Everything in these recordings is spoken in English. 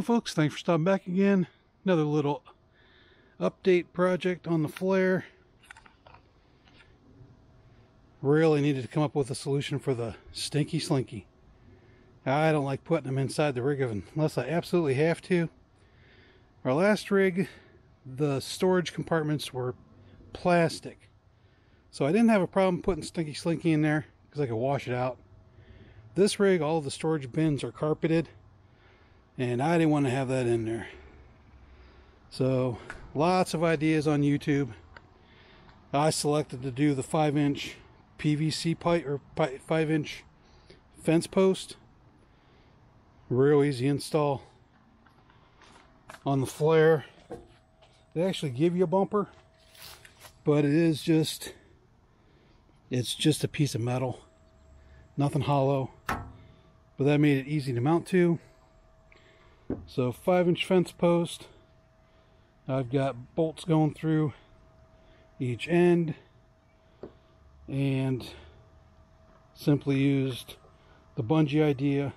Hello folks, thanks for stopping back again. Another little update project on the flare. Really needed to come up with a solution for the stinky slinky. I don't like putting them inside the rig unless I absolutely have to. Our last rig, the storage compartments were plastic. So I didn't have a problem putting stinky slinky in there because I could wash it out. This rig, all of the storage bins are carpeted. And I didn't want to have that in there. So, lots of ideas on YouTube. I selected to do the 5-inch PVC pipe or 5-inch fence post. Real easy install. On the flare, they actually give you a bumper, but it's just a piece of metal. Nothing hollow. But that made it easy to mount to. So 5-inch fence post. I've got bolts going through each end and simply used the bungee idea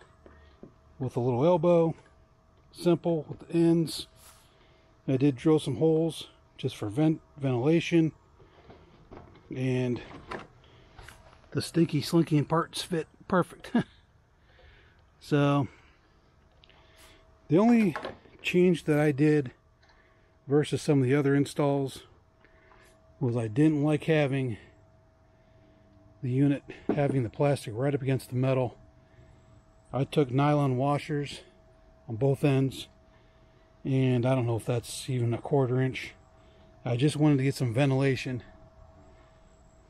with a little elbow. Simple with the ends. I did drill some holes just for ventilation, and the stinky slinky parts fit perfect. So the only change that I did versus some of the other installs was I didn't like having the unit having the plastic right up against the metal. I took nylon washers on both ends, and I don't know if that's even a 1/4 inch. I just wanted to get some ventilation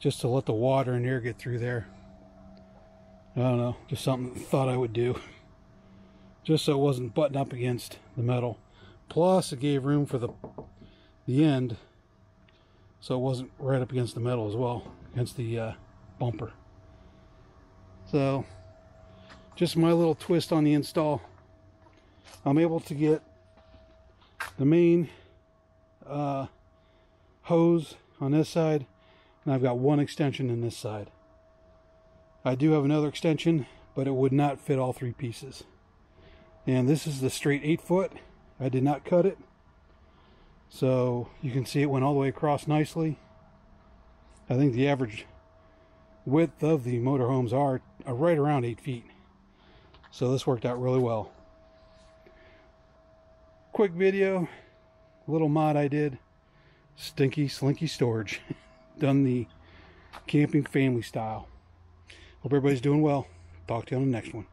just to let the water and air get through there. I don't know, just something I thought I would do. Just so it wasn't buttoned up against the metal. Plus it gave room for the end so it wasn't right up against the metal as well, against the bumper. So just my little twist on the install. I'm able to get the main hose on this side, and I've got one extension in this side. I do have another extension, but it would not fit all 3 pieces. And this is the straight 8-foot. I did not cut it. So you can see it went all the way across nicely. I think the average width of the motorhomes are right around 8 feet. So this worked out really well. Quick video, little mod I did. Stinky slinky storage. Done the camping family style. Hope everybody's doing well. Talk to you on the next one.